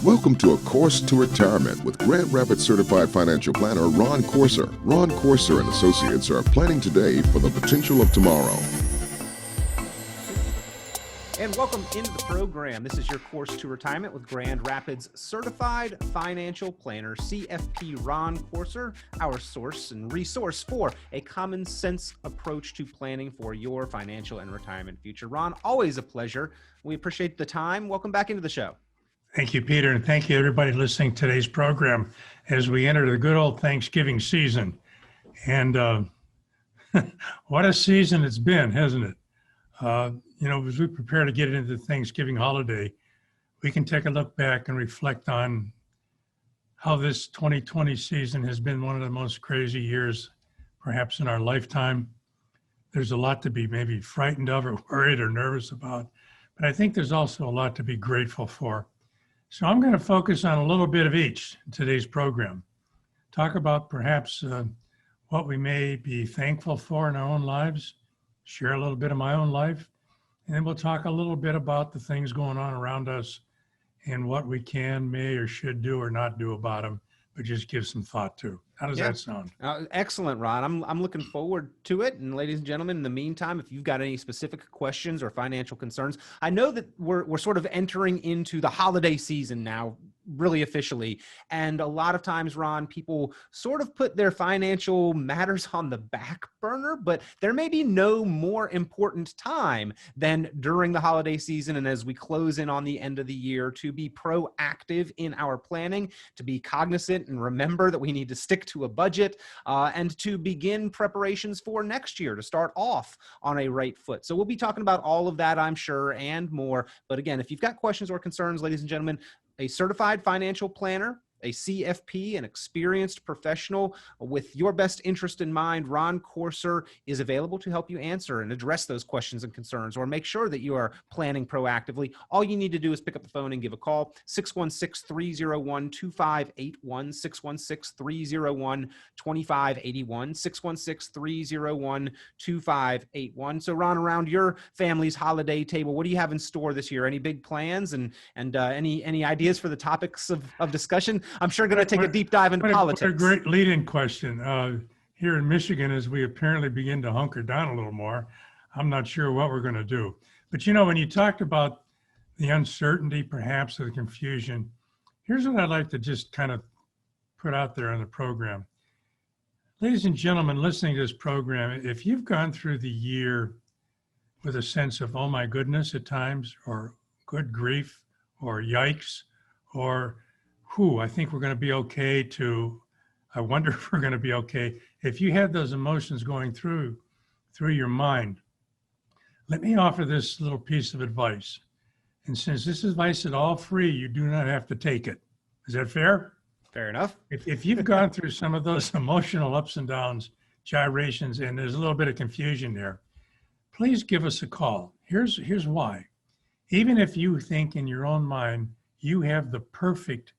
Welcome to A Course to Retirement with Grand Rapids Certified Financial Planner Ron Corser. Ron Corser and Associates are planning today for the potential of tomorrow. And welcome into the program. This is your Course to Retirement with Grand Rapids Certified Financial Planner, CFP Ron Corser, our source and resource for a common sense approach to planning for your financial and retirement future. Ron, always a pleasure. We appreciate the time. Welcome back into the show. Thank you, Peter, and thank you everybody listening to today's program as we enter the good old Thanksgiving season. And what a season it's been, hasn't it? As we prepare to get into the Thanksgiving holiday, we can take a look back and reflect on how this 2020 season has been one of the most crazy years, perhaps in our lifetime. There's a lot to be maybe frightened of or worried or nervous about, but I think there's also a lot to be grateful for. So I'm going to focus on a little bit of each in today's program. Talk about perhaps what we may be thankful for in our own lives, share a little bit of my own life, and then we'll talk a little bit about the things going on around us and what we can, may, or should do or not do about them, but just give some thought to. How does that sound? Excellent, Ron. I'm looking forward to it. And ladies and gentlemen, in the meantime, if you've got any specific questions or financial concerns, I know that we're sort of entering into the holiday season now, really officially. And a lot of times, Ron, people sort of put their financial matters on the back burner, but there may be no more important time than during the holiday season. And as we close in on the end of the year, to be proactive in our planning, to be cognizant and remember that we need to stick to a budget and to begin preparations for next year to start off on a right foot. So we'll be talking about all of that, I'm sure, and more. But again, if you've got questions or concerns, ladies and gentlemen, a certified financial planner, a CFP, an experienced professional with your best interest in mind, Ron Corser, is available to help you answer and address those questions and concerns or make sure that you are planning proactively. All you need to do is pick up the phone and give a call, 616-301-2581, 616-301-2581, 616-301-2581. So Ron, around your family's holiday table, what do you have in store this year? Any big plans and any ideas for the topics of discussion? I'm sure going to take a deep dive into politics. What a great lead-in question. Here in Michigan, as we apparently begin to hunker down a little more, I'm not sure what we're going to do. But when you talked about the uncertainty, perhaps, or the confusion, here's what I'd like to just kind of put out there on the program. Ladies and gentlemen listening to this program, if you've gone through the year with a sense of, oh my goodness at times, or good grief, or yikes, or I think we're going to be okay, to I wonder if we're going to be okay. If you had those emotions going through your mind, let me offer this little piece of advice. And since this advice is all free, you do not have to take it. Is that fair? Fair enough. If you've gone through some of those emotional ups and downs, gyrations, and there's a little bit of confusion there, please give us a call. Here's why. Even if you think in your own mind you have the perfect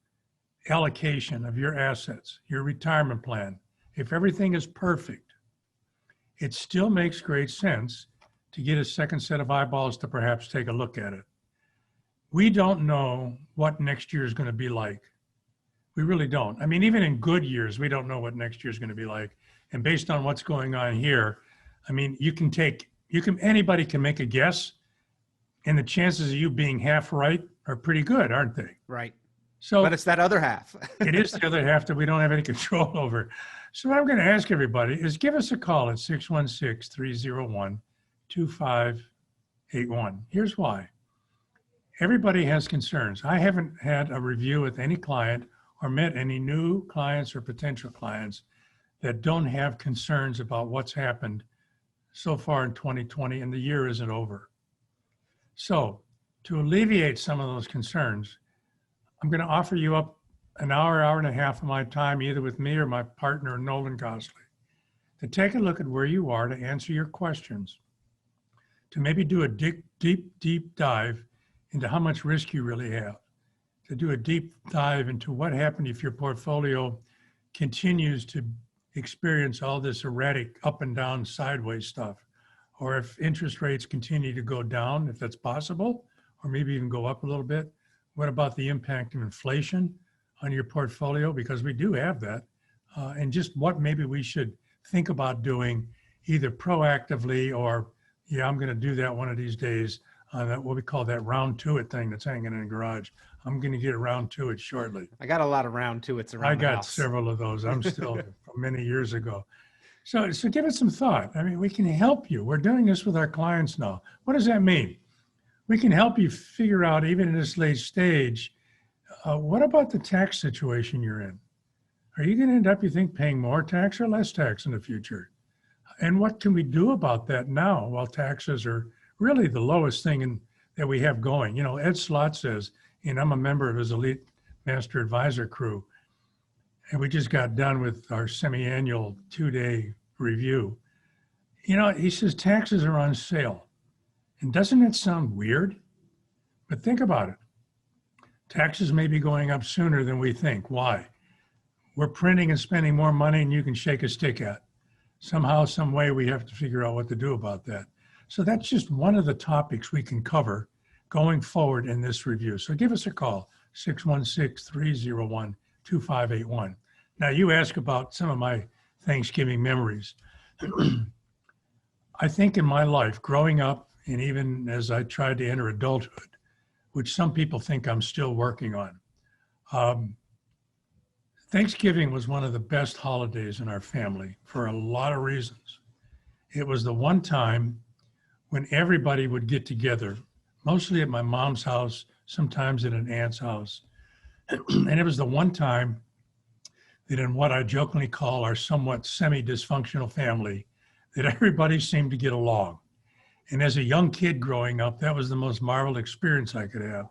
allocation of your assets, your retirement plan, if everything is perfect, it still makes great sense to get a second set of eyeballs to perhaps take a look at it. We don't know what next year is going to be like. We really don't. I mean, even in good years, we don't know what next year is going to be like. And based on what's going on here, I mean, anybody can make a guess, and the chances of you being half right are pretty good, aren't they? Right. But it's that other half. It is the other half that we don't have any control over. So what I'm going to ask everybody is give us a call at 616-301-2581. Here's why. Everybody has concerns. I haven't had a review with any client or met any new clients or potential clients that don't have concerns about what's happened so far in 2020, and the year isn't over. So to alleviate some of those concerns, I'm going to offer you up an hour and a half of my time, either with me or my partner, Nolan Gosley, to take a look at where you are, to answer your questions, to maybe do a deep dive into how much risk you really have, to do a deep dive into what happened if your portfolio continues to experience all this erratic up and down sideways stuff, or if interest rates continue to go down, if that's possible, or maybe even go up a little bit, What about the impact of inflation on your portfolio? Because we do have that. And just what maybe we should think about doing either proactively or, yeah, I'm going to do that one of these days on that, what we call that round to it thing that's hanging in the garage. I'm going to get around to it shortly. I got a lot of round to it's around I the got house. several of those. I'm still from many years ago. So give it some thought. I mean, we can help you. We're doing this with our clients now. What does that mean? We can help you figure out, even in this late stage, what about the tax situation you're in? Are you going to end up, you think, paying more tax or less tax in the future? And what can we do about that now while taxes are really the lowest thing that we have going? You know, Ed Slott says, and I'm a member of his elite master advisor crew, and we just got done with our semi-annual 2-day review. You know, he says taxes are on sale. And doesn't that sound weird? But think about it. Taxes may be going up sooner than we think. Why? We're printing and spending more money than you can shake a stick at. Somehow, some way, we have to figure out what to do about that. So that's just one of the topics we can cover going forward in this review. So give us a call, 616-301-2581. Now, you ask about some of my Thanksgiving memories. I think in my life, growing up, and even as I tried to enter adulthood, which some people think I'm still working on, Thanksgiving was one of the best holidays in our family for a lot of reasons. It was the one time when everybody would get together, mostly at my mom's house, sometimes at an aunt's house. And it was the one time that in what I jokingly call our somewhat semi-dysfunctional family, that everybody seemed to get along. And as a young kid growing up, that was the most marvelous experience I could have.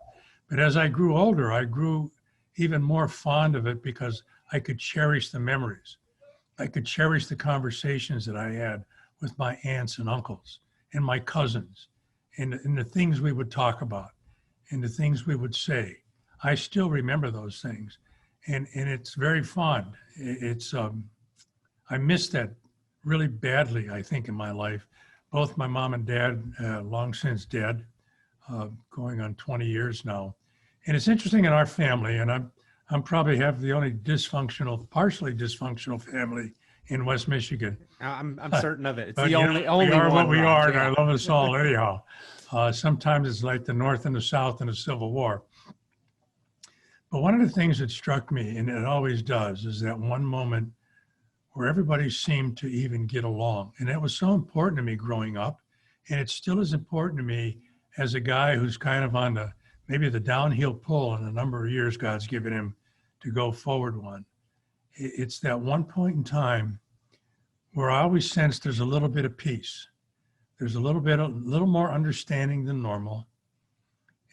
But as I grew older, I grew even more fond of it because I could cherish the memories. I could cherish the conversations that I had with my aunts and uncles and my cousins and the things we would talk about and the things we would say. I still remember those things. And it's very fond. I miss that really badly, I think, in my life. Both my mom and dad, long since dead, going on 20 years now. And it's interesting in our family, and I'm probably have the only partially dysfunctional family in West Michigan. I'm certain of it. It's But, the only we one. are what we Ron. are, and Yeah. I love us all anyhow. Sometimes it's like the North and the South in a Civil War. But one of the things that struck me, and it always does, is that one moment where everybody seemed to even get along. And that was so important to me growing up. And it still is important to me as a guy who's kind of on maybe the downhill pull in a number of years God's given him to go forward one. It's that one point in time where I always sense there's a little bit of peace. There's a little more understanding than normal.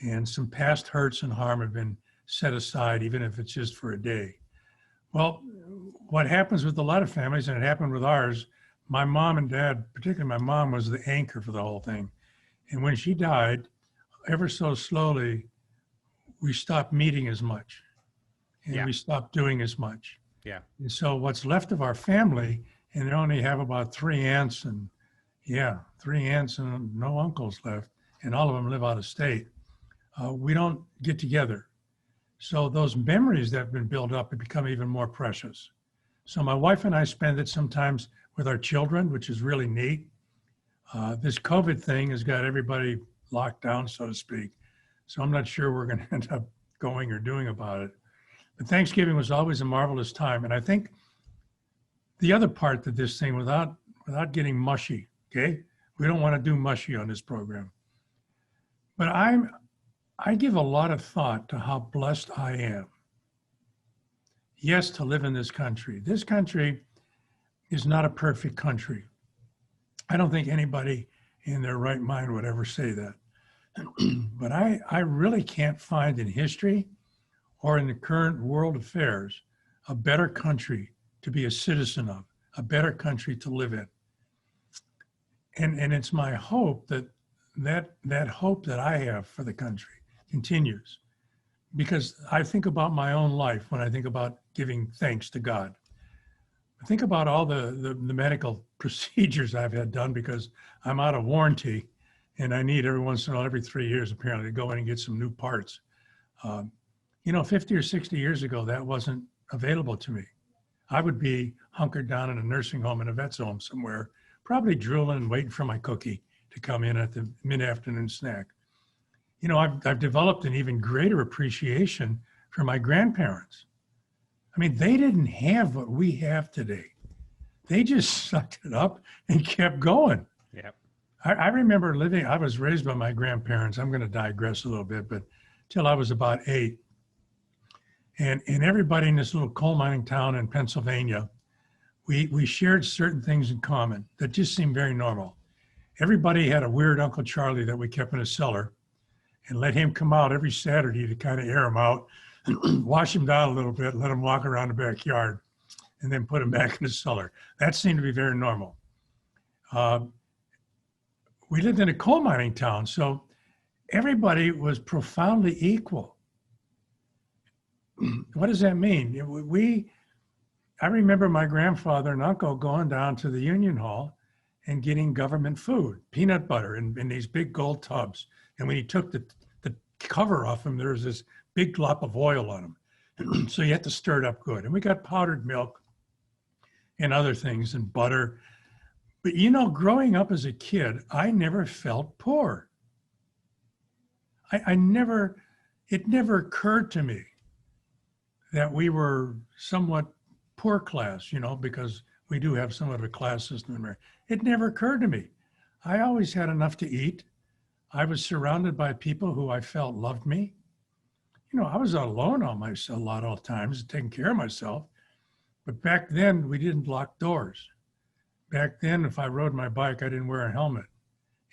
And some past hurts and harm have been set aside, even if it's just for a day. Well, what happens with a lot of families, and it happened with ours, my mom and dad, particularly my mom, was the anchor for the whole thing. And when she died, ever so slowly, we stopped meeting as much. And we stopped doing as much. Yeah. And so what's left of our family, and they only have about 3 aunts and no uncles left, and all of them live out of state. We don't get together. So those memories that have been built up have become even more precious. So my wife and I spend it sometimes with our children, which is really neat. This COVID thing has got everybody locked down, so to speak. So I'm not sure we're going to end up going or doing about it. But Thanksgiving was always a marvelous time. And I think the other part to this thing, without getting mushy, okay? We don't want to do mushy on this program. But I give a lot of thought to how blessed I am. Yes, to live in this country. This country is not a perfect country. I don't think anybody in their right mind would ever say that. But I really can't find in history or in the current world affairs a better country to be a citizen of, a better country to live in. And it's my hope that hope that I have for the country continues, because I think about my own life when I think about giving thanks to God. I think about all the medical procedures I've had done because I'm out of warranty and I need every once in a while, every 3 years apparently, to go in and get some new parts. You know, 50 or 60 years ago, that wasn't available to me. I would be hunkered down in a nursing home, in a vet's home somewhere, probably drooling and waiting for my cookie to come in at the mid-afternoon snack. You know, I've developed an even greater appreciation for my grandparents. I mean, they didn't have what we have today. They just sucked it up and kept going. Yep. I remember living, I was raised by my grandparents. I'm going to digress a little bit, but till I was about 8. And everybody in this little coal mining town in Pennsylvania, we shared certain things in common that just seemed very normal. Everybody had a weird Uncle Charlie that we kept in a cellar and let him come out every Saturday to kind of air him out, wash him down a little bit, let him walk around the backyard, and then put him back in the cellar. That seemed to be very normal. We lived in a coal mining town, so everybody was profoundly equal. What does that mean? I remember my grandfather and uncle going down to the Union Hall and getting government food, peanut butter in these big gold tubs. And when he took the cover off them, there was this big glop of oil on them. So you had to stir it up good. And we got powdered milk and other things and butter. But you know, growing up as a kid, I never felt poor. It never occurred to me that we were somewhat poor class, you know, because we do have somewhat of a class system in America. It never occurred to me. I always had enough to eat. I was surrounded by people who I felt loved me. You know, I was alone a lot of times, taking care of myself. But back then, we didn't lock doors. Back then, if I rode my bike, I didn't wear a helmet.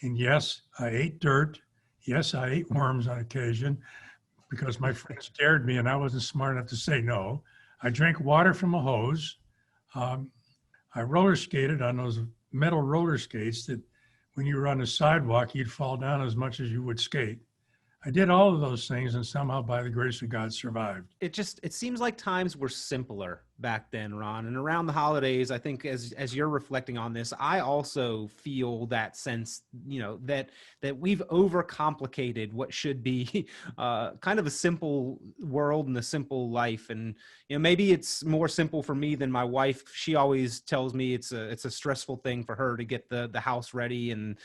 And yes, I ate dirt. Yes, I ate worms on occasion because my friends dared me and I wasn't smart enough to say no. I drank water from a hose. I roller skated on those metal roller skates that when you were on the sidewalk, you'd fall down as much as you would skate. I did all of those things and somehow by the grace of God survived. It seems like times were simpler back then, Ron. And around the holidays, I think as you're reflecting on this, I also feel that sense, you know, that we've overcomplicated what should be kind of a simple world and a simple life. And, you know, maybe it's more simple for me than my wife. She always tells me it's a stressful thing for her to get the house ready and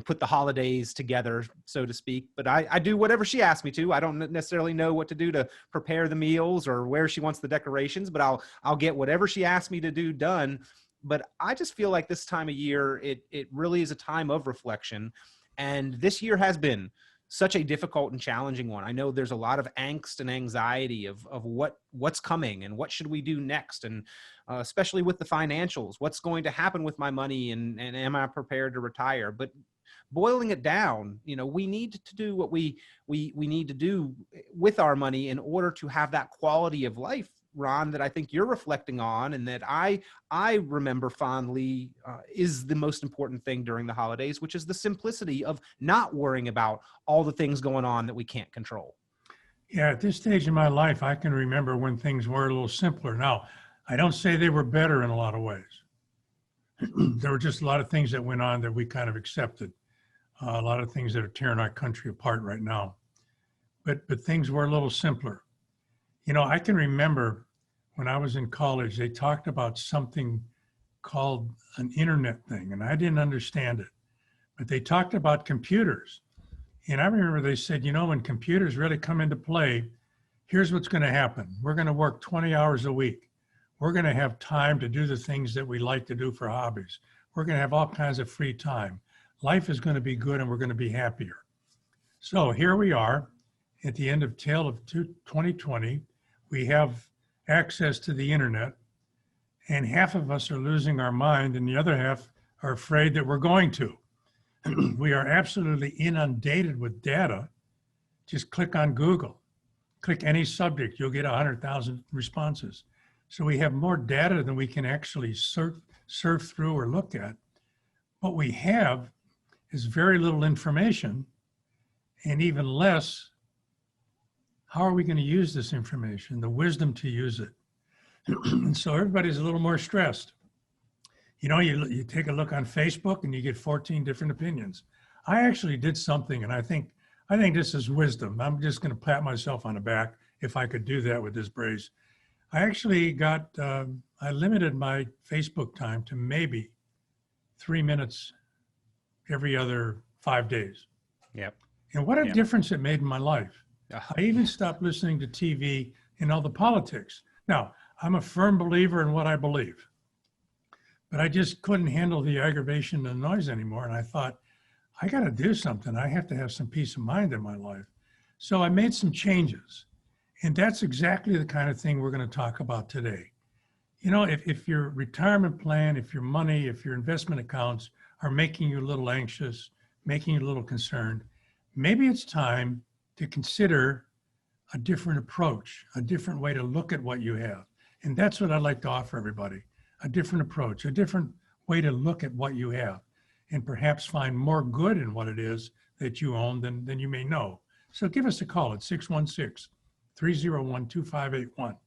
put the holidays together, so to speak. But I do whatever she asks me to. I don't necessarily know what to do to prepare the meals or where she wants the decorations, but I'll get whatever she asks me to do done. But I just feel like this time of year, it really is a time of reflection. And this year has been such a difficult and challenging one. I know there's a lot of angst and anxiety of what's coming and what should we do next. And especially with the financials, what's going to happen with my money and am I prepared to retire? But boiling it down, you know, we need to do what we need to do with our money in order to have that quality of life, Ron, that I think you're reflecting on and that I remember fondly is the most important thing during the holidays, which is the simplicity of not worrying about all the things going on that we can't control. Yeah, at this stage in my life, I can remember when things were a little simpler. Now, I don't say they were better in a lot of ways. There were just a lot of things that went on that we kind of accepted. A lot of things that are tearing our country apart right now. But things were a little simpler. You know, I can remember when I was in college, they talked about something called an internet thing, and I didn't understand it. But they talked about computers. And I remember they said, you know, when computers really come into play, here's what's going to happen. We're going to work 20 hours a week. We're going to have time to do the things that we like to do for hobbies. We're going to have all kinds of free time. Life is going to be good and we're going to be happier. So here we are at the end of 2020. We have access to the internet and half of us are losing our mind and the other half are afraid that we're going to. We are absolutely inundated with data. Just click on Google, click any subject, you'll get 100,000 responses. So we have more data than we can actually surf through or look at. What we have is very little information and even less, how are we going to use this information, the wisdom to use it. And so everybody's a little more stressed. You know, you take a look on Facebook and you get 14 different opinions. I actually did something and I think I think this is wisdom. I'm just going to pat myself on the back if I could do that with this brace. I actually I limited my Facebook time to maybe 3 minutes every other 5 days. Yep. And what a Yep. difference it made in my life. Ah, I even stopped listening to TV and all the politics. Now, I'm a firm believer in what I believe, but I just couldn't handle the aggravation and the noise anymore. And I thought, I got to do something. I have to have some peace of mind in my life. So I made some changes. And that's exactly the kind of thing we're going to talk about today. You know, if your retirement plan, if your money, if your investment accounts are making you a little anxious, making you a little concerned, maybe it's time to consider a different approach, a different way to look at what you have. And that's what I'd like to offer everybody, a different approach, a different way to look at what you have, and perhaps find more good in what it is that you own than you may know. So give us a call at 616-301-2581,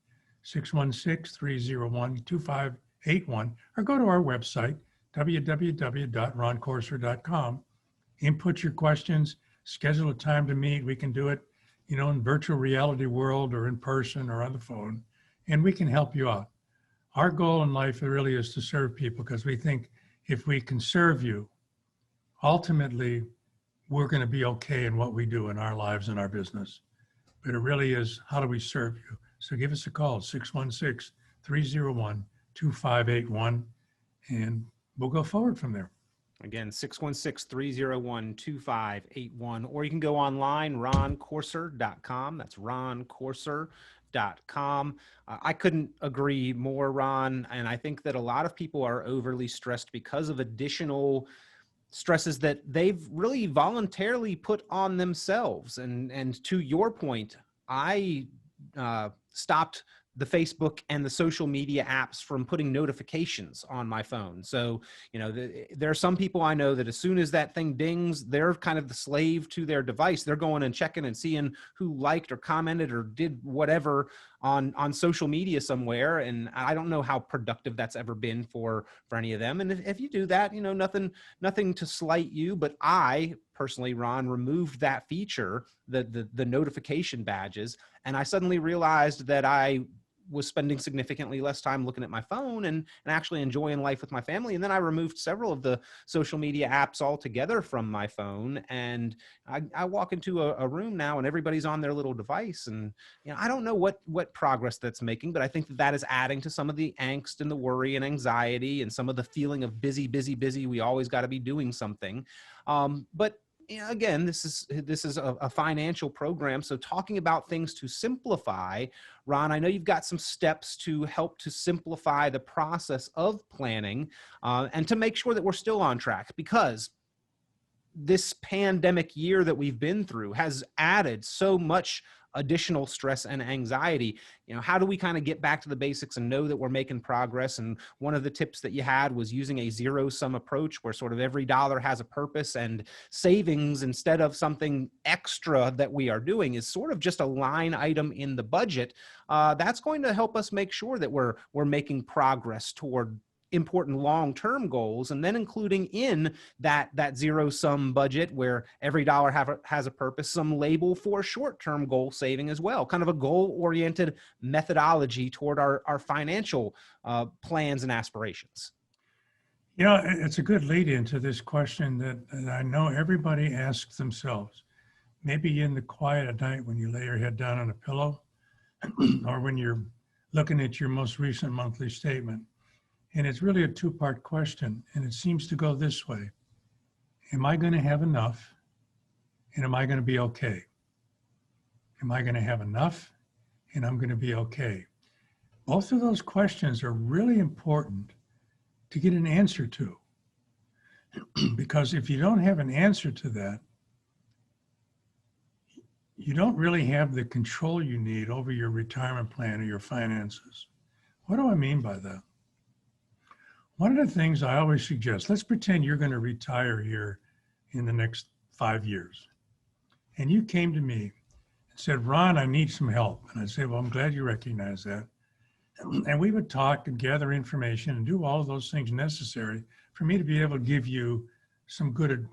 616-301-2581, or go to our website, www.roncourser.com. Input your questions, schedule a time to meet. We can do it, you know, in virtual reality world or in person or on the phone, and we can help you out. Our goal in life really is to serve people, because we think if we can serve you, ultimately, we're going to be okay in what we do in our lives and our business. But it really is, how do we serve you? So give us a call, 616-301-2581, and we'll go forward from there. Again, 616-301-2581, or you can go online, roncourser.com. That's roncourser.com. I couldn't agree more, Ron. And I think that a lot of people are overly stressed because of additional stresses that they've really voluntarily put on themselves. And to your point, I stopped the Facebook and the social media apps from putting notifications on my phone. So, you know, there are some people I know that as soon as that thing dings, they're kind of the slave to their device. They're going and checking and seeing who liked or commented or did whatever on social media somewhere. And I don't know how productive that's ever been for any of them. And if you do that, you know, nothing to slight you, but I personally, Ron, removed that feature, the notification badges. And I suddenly realized that I was spending significantly less time looking at my phone and actually enjoying life with my family. And then I removed several of the social media apps altogether from my phone. And I walk into a room now and everybody's on their little device. And, you know, I don't know what progress that's making, but I think that is adding to some of the angst and the worry and anxiety and some of the feeling of busy. We always got to be doing something. But you know, again, this is a financial program. So talking about things to simplify, Ron, I know you've got some steps to help to simplify the process of planning and to make sure that we're still on track, because this pandemic year that we've been through has added so much additional stress and anxiety. You know, how do we kind of get back to the basics and know that we're making progress? And one of the tips that you had was using a zero-sum approach, where sort of every dollar has a purpose, and savings, instead of something extra that we are doing, is sort of just a line item in the budget. That's going to help us make sure that we're making progress toward important long-term goals, and then including in that zero-sum budget where every dollar has a purpose, some label for short-term goal saving as well, kind of a goal-oriented methodology toward our financial plans and aspirations. You know, it's a good lead into this question that I know everybody asks themselves, maybe in the quiet at night when you lay your head down on a pillow or when you're looking at your most recent monthly statement. And it's really a two-part question, and it seems to go this way. Am I going to have enough, and am I going to be okay? Am I going to have enough, and I'm going to be okay? Both of those questions are really important to get an answer to. Because if you don't have an answer to that, you don't really have the control you need over your retirement plan or your finances. What do I mean by that? One of the things I always suggest, let's pretend you're going to retire here in the next 5 years. And you came to me and said, Ron, I need some help. And I'd say, well, I'm glad you recognize that. And we would talk and gather information and do all of those things necessary for me to be able to give you some good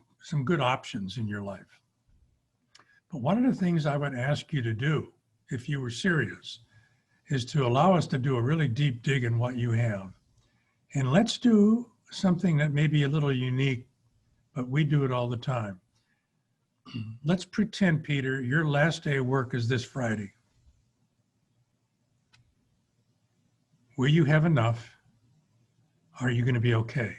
options in your life. But one of the things I would ask you to do, if you were serious, is to allow us to do a really deep dig in what you have. And let's do something that may be a little unique, but we do it all the time. Let's pretend, Peter, your last day of work is this Friday. Will you have enough? Are you going to be okay?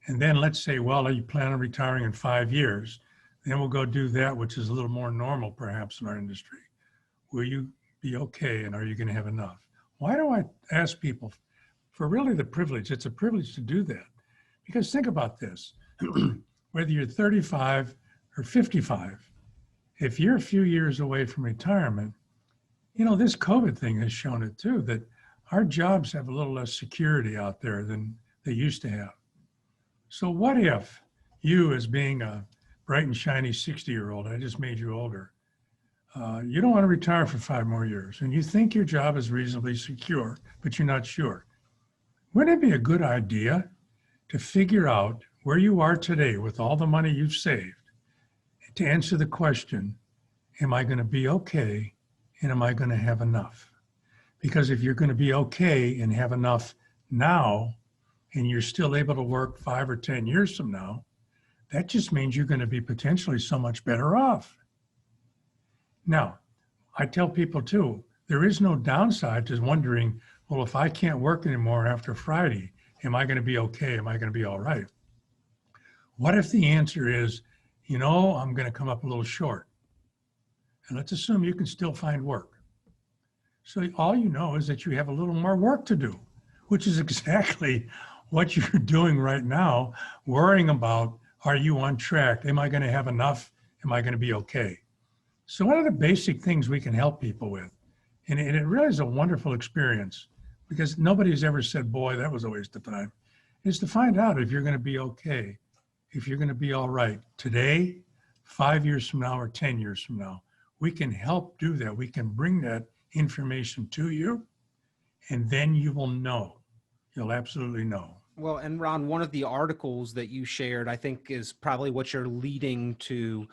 And then let's say, well, you plan on retiring in 5 years. Then we'll go do that, which is a little more normal, perhaps, in our industry. Will you be okay, and are you going to have enough? Why do I ask people for really the privilege? It's a privilege to do that. Because think about this. Whether you're 35 or 55, if you're a few years away from retirement, you know, this COVID thing has shown it too, that our jobs have a little less security out there than they used to have. So what if you, as being a bright and shiny 60-year-old, I just made you older, you don't want to retire for 5 more years, and you think your job is reasonably secure, but you're not sure. Wouldn't it be a good idea to figure out where you are today with all the money you've saved to answer the question, am I going to be okay, and am I going to have enough? Because if you're going to be okay and have enough now, and you're still able to work 5 or 10 years from now, that just means you're going to be potentially so much better off. Now, I tell people too, there is no downside to wondering, well, if I can't work anymore after Friday, am I going to be okay? Am I going to be all right? What if the answer is, you know, I'm going to come up a little short? And let's assume you can still find work. So all you know is that you have a little more work to do, which is exactly what you're doing right now, worrying about, are you on track? Am I going to have enough? Am I going to be okay? So one of the basic things we can help people with, and it really is a wonderful experience, because nobody's ever said, boy, that was a waste of time, is to find out if you're going to be okay, if you're going to be all right today, 5 years from now, or 10 years from now. We can help do that. We can bring that information to you, and then you will know. You'll absolutely know. Well, and Ron, one of the articles that you shared, I think is probably what you're leading to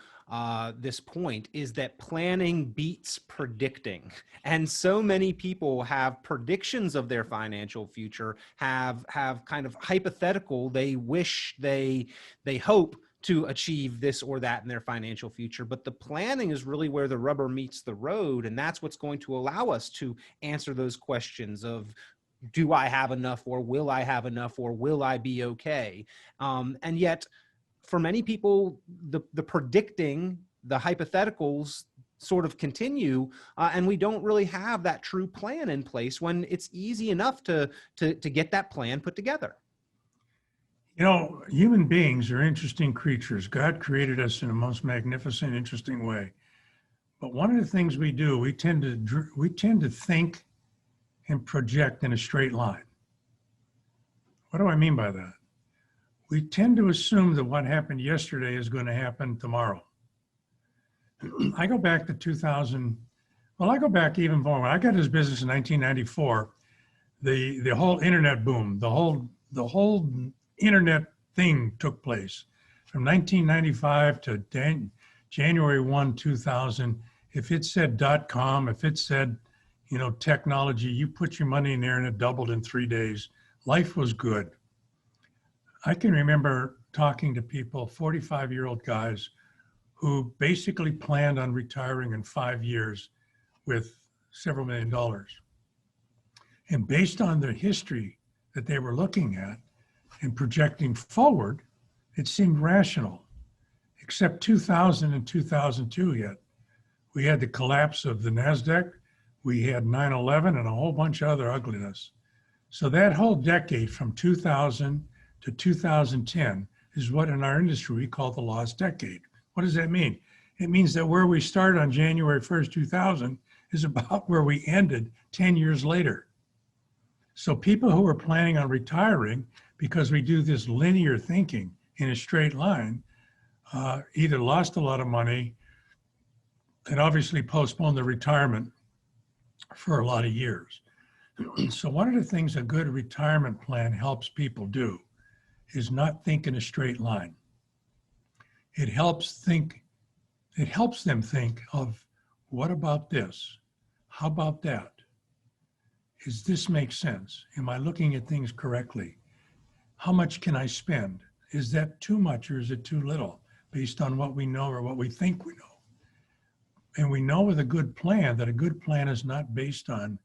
this point, is that planning beats predicting. And so many people have predictions of their financial future, have kind of hypothetical, they wish, they hope to achieve this or that in their financial future. But the planning is really where the rubber meets the road. And that's what's going to allow us to answer those questions of, do I have enough, or will I have enough, or will I be okay? And yet, for many people, the predicting, the hypotheticals sort of continue, and we don't really have that true plan in place when it's easy enough to get that plan put together. You know, human beings are interesting creatures. God created us in a most magnificent, interesting way. But one of the things we do, we tend to think and project in a straight line. What do I mean by that? We tend to assume that what happened yesterday is going to happen tomorrow. I go back to 2000. Well, I go back even more. When I got this business in 1994, the whole internet boom, the whole internet thing took place. From 1995 to January 1, 2000, if it said .com, if it said, you know, technology, you put your money in there and it doubled in 3 days. Life was good. I can remember talking to people, 45-year-old guys, who basically planned on retiring in 5 years with several $1 million. And based on the history that they were looking at and projecting forward, it seemed rational, except 2000 and 2002 hit. We had the collapse of the NASDAQ, we had 9/11 and a whole bunch of other ugliness. So that whole decade from 2000 to 2010 is what in our industry we call the lost decade. What does that mean? It means that where we started on January 1st, 2000 is about where we ended 10 years later. So people who are planning on retiring, because we do this linear thinking in a straight line, either lost a lot of money and obviously postponed their retirement for a lot of years. So one of the things a good retirement plan helps people do is not think in a straight line. It helps think It helps them think of, what about this? How about that? Does this make sense? Am I looking at things correctly? How much can I spend? Is that too much or is it too little based on what we know or what we think we know? And we know with a good plan that a good plan is not based on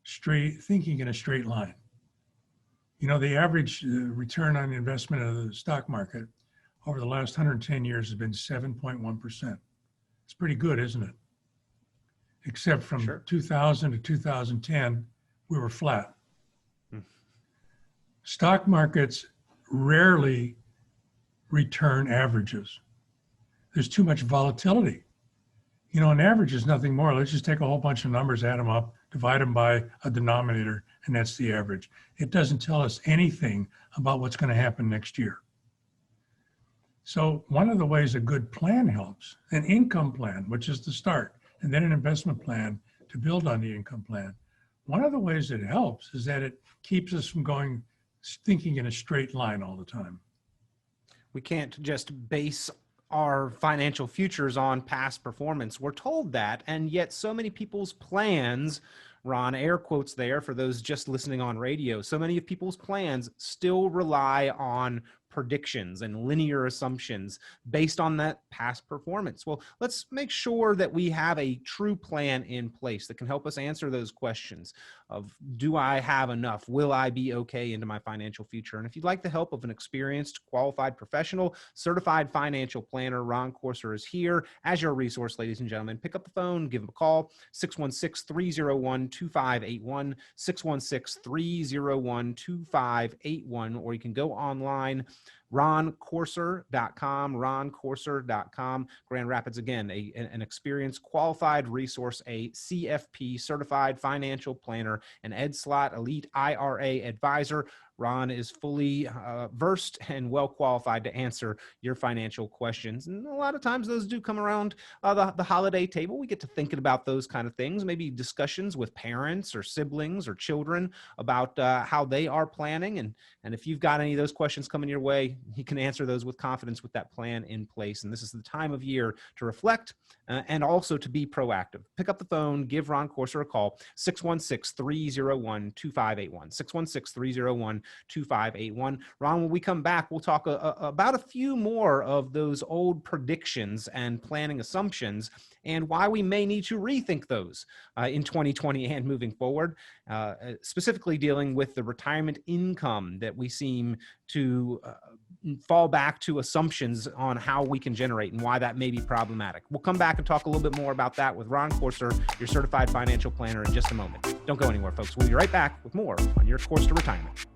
straight thinking in a straight line. You know, the average return on investment of the stock market over the last 110 years has been 7.1%. It's pretty good, isn't it? Except from Sure. 2000 to 2010, we were flat. Hmm. Stock markets rarely return averages. There's too much volatility. You know, an average is nothing more. Let's just take a whole bunch of numbers, add them up, divide them by a denominator, and that's the average. It doesn't tell us anything about what's going to happen next year. So one of the ways a good plan helps, an income plan, which is the start, and then an investment plan to build on the income plan. One of the ways it helps is that it keeps us from thinking in a straight line all the time. We can't just base our financial futures on past performance. We're told that, and yet so many people's plans, Ron, air quotes there for those just listening on radio, so many of people's plans still rely on predictions and linear assumptions based on that past performance. Well, let's make sure that we have a true plan in place that can help us answer those questions of, do I have enough? Will I be okay into my financial future? And if you'd like the help of an experienced, qualified professional, certified financial planner, Ron Courser is here as your resource, ladies and gentlemen. Pick up the phone, give him a call, 616-301-2581, 616-301-2581, or you can go online, roncourser.com. Grand Rapids, again, an experienced, qualified resource, a CFP, certified financial planner, an Ed Slott Elite IRA advisor. Ron is fully versed and well qualified to answer your financial questions. And a lot of times those do come around the holiday table. We get to thinking about those kind of things, maybe discussions with parents or siblings or children about how they are planning. And if you've got any of those questions coming your way, he can answer those with confidence with that plan in place. And this is the time of year to reflect and also to be proactive. Pick up the phone, give Ron Courser a call, 616-301-2581, 616-301-2581. Ron, when we come back, we'll talk about a few more of those old predictions and planning assumptions and why we may need to rethink those in 2020 and moving forward, specifically dealing with the retirement income that we seem to fall back to assumptions on how we can generate and why that may be problematic. We'll come back and talk a little bit more about that with Ron Courser, your certified financial planner, in just a moment. Don't go anywhere, folks. We'll be right back with more on your course to retirement.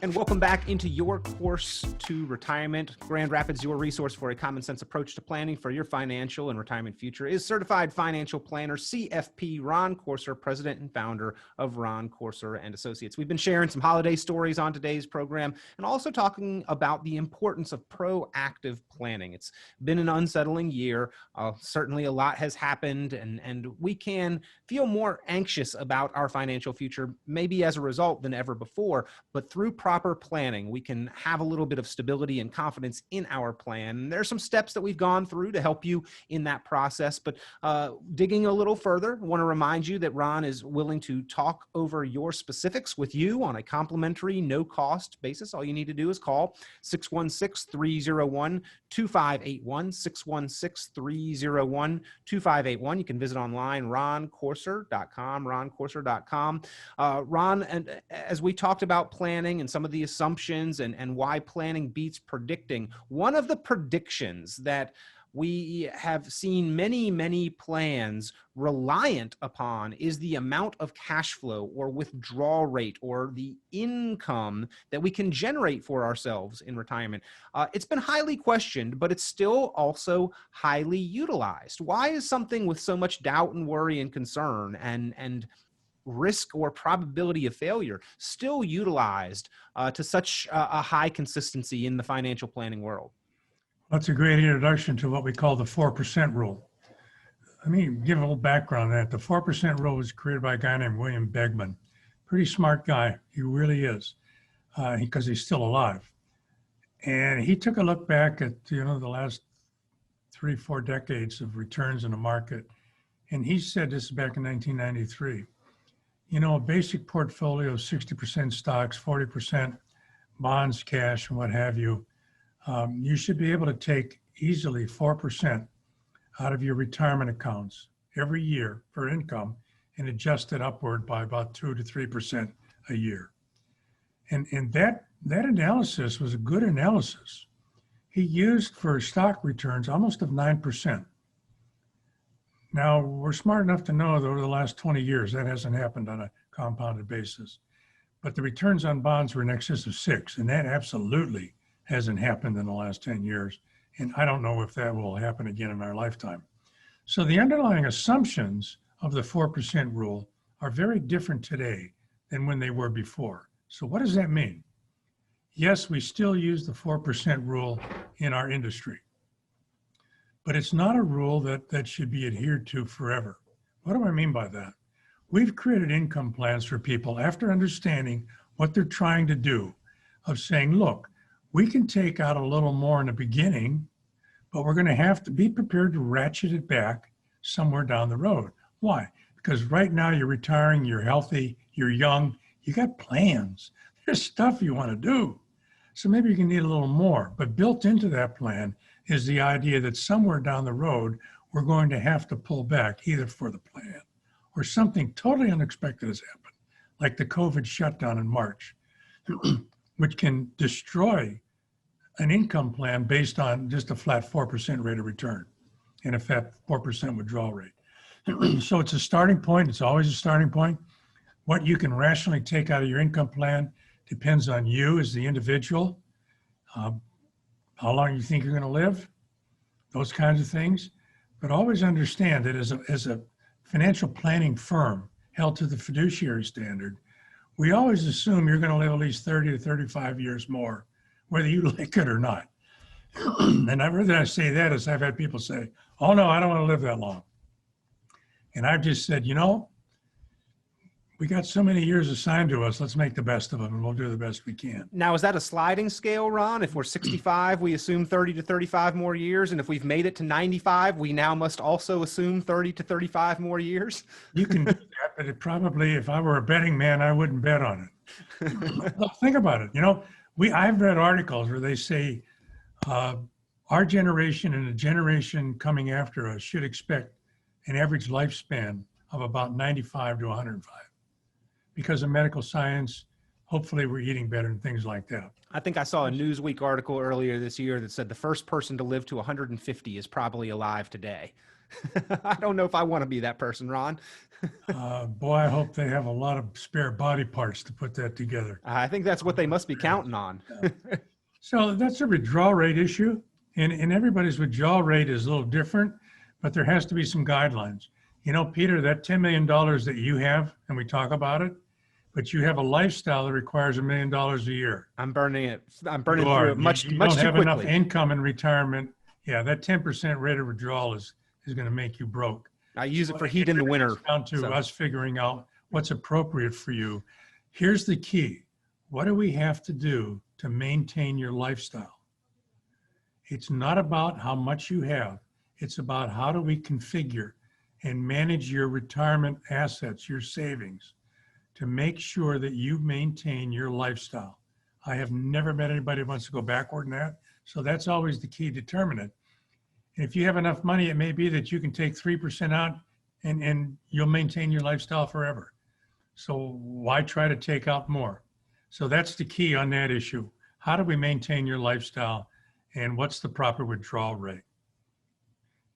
And welcome back into your course to retirement. Grand Rapids, your resource for a common sense approach to planning for your financial and retirement future, is certified financial planner, CFP, Ron Courser, president and founder of Ron Courser and Associates. We've been sharing some holiday stories on today's program and also talking about the importance of proactive planning. It's been an unsettling year. Certainly a lot has happened, and we can feel more anxious about our financial future, maybe as a result than ever before, but through proper planning, we can have a little bit of stability and confidence in our plan. And there's some steps that we've gone through to help you in that process. But digging a little further, I want to remind you that Ron is willing to talk over your specifics with you on a complimentary, no-cost basis. All you need to do is call 616-301-2581, 616-301-2581. You can visit online, roncourser.com, roncourser.com. Ron, and as we talked about planning and some of the assumptions and why planning beats predicting, one of the predictions that we have seen many plans reliant upon is the amount of cash flow or withdrawal rate or the income that we can generate for ourselves in retirement. It's been highly questioned, but it's still also highly utilized. Why is something with so much doubt and worry and concern and risk or probability of failure still utilized to such a high consistency in the financial planning world? That's a great introduction to what we call the 4% rule. Let me give a little background on that. The 4% rule was created by a guy named William Begman. Pretty smart guy. He really is, because he's still alive. And he took a look back at, the last 3-4 decades of returns in the market. And he said, this is back in 1993, a basic portfolio of 60% stocks, 40% bonds, cash, and what have you, you should be able to take easily 4% out of your retirement accounts every year for income and adjust it upward by about 2 to 3% a year. And that analysis was a good analysis. He used for stock returns almost of 9%. Now, we're smart enough to know that over the last 20 years, that hasn't happened on a compounded basis. But the returns on bonds were in excess of 6, and that absolutely hasn't happened in the last 10 years. And I don't know if that will happen again in our lifetime. So the underlying assumptions of the 4% rule are very different today than when they were before. So what does that mean? Yes, we still use the 4% rule in our industry, but it's not a rule that should be adhered to forever. What do I mean by that? We've created income plans for people after understanding what they're trying to do, of saying, look, we can take out a little more in the beginning, but we're going to have to be prepared to ratchet it back somewhere down the road. Why? Because right now you're retiring, you're healthy, you're young, you got plans. There's stuff you want to do. So maybe you can need a little more, but built into that plan is the idea that somewhere down the road, we're going to have to pull back either for the plan or something totally unexpected has happened, like the COVID shutdown in March, which can destroy an income plan based on just a flat 4% rate of return and a flat 4% withdrawal rate. So it's a starting point. It's always a starting point. What you can rationally take out of your income plan depends on you as the individual, how long you think you're going to live, those kinds of things. But always understand that as a financial planning firm held to the fiduciary standard, we always assume you're going to live at least 30 to 35 years more, whether you like it or not. And the reason I say that is I've had people say, oh no, I don't want to live that long. And I've just said, we got so many years assigned to us, let's make the best of them and we'll do the best we can. Now, is that a sliding scale, Ron? If we're 65, we assume 30 to 35 more years. And if we've made it to 95, we now must also assume 30 to 35 more years? You can do that, but it probably, if I were a betting man, I wouldn't bet on it. Well, think about it. I've read articles where they say our generation and the generation coming after us should expect an average lifespan of about 95 to 105. Because of medical science, hopefully we're eating better and things like that. I think I saw a Newsweek article earlier this year that said the first person to live to 150 is probably alive today. I don't know if I want to be that person, Ron. Boy, I hope they have a lot of spare body parts to put that together. I think that's what they must be counting on. So that's a withdrawal rate issue. And everybody's withdrawal rate is a little different, but there has to be some guidelines. Peter, that $10 million that you have, and we talk about it, but you have a lifestyle that requires $1 million a year. I'm burning it. I'm burning through it much too quickly. You don't have enough income in retirement. Yeah, that 10% rate of withdrawal is going to make you broke. I use it for heat in the winter. Down to us figuring out what's appropriate for you. Here's the key. What do we have to do to maintain your lifestyle? It's not about how much you have. It's about how do we configure and manage your retirement assets, your savings, to make sure that you maintain your lifestyle. I have never met anybody who wants to go backward in that. So that's always the key determinant. And if you have enough money, it may be that you can take 3% out and you'll maintain your lifestyle forever. So why try to take out more? So that's the key on that issue. How do we maintain your lifestyle and what's the proper withdrawal rate?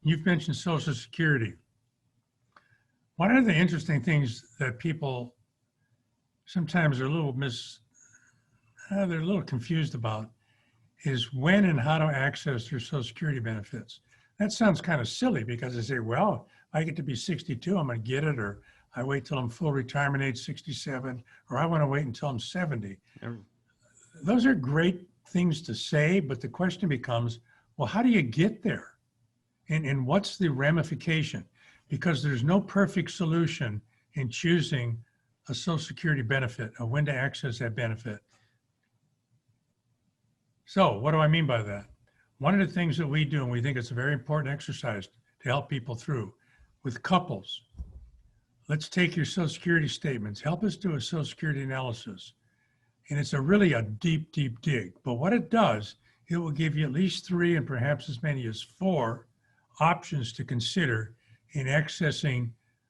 You've mentioned Social Security. One of the interesting things that people sometimes are a little they're a little confused about is when and how to access your Social Security benefits. That sounds kind of silly because they say, well, I get to be 62, I'm going to get it, or I wait till I'm full retirement age 67, or I want to wait until I'm 70. Those are great things to say, but the question becomes, Well, how do you get there? And what's the ramification? Because there's no perfect solution in choosing a Social Security benefit or when to access that benefit. So what do I mean by that? One of the things that we do, and we think it's a very important exercise to help people through, with couples, let's take your Social Security statements, help us do a Social Security analysis. And it's really a deep, deep dig. But what it does, it will give you at least 3 and perhaps as many as 4 options to consider in accessing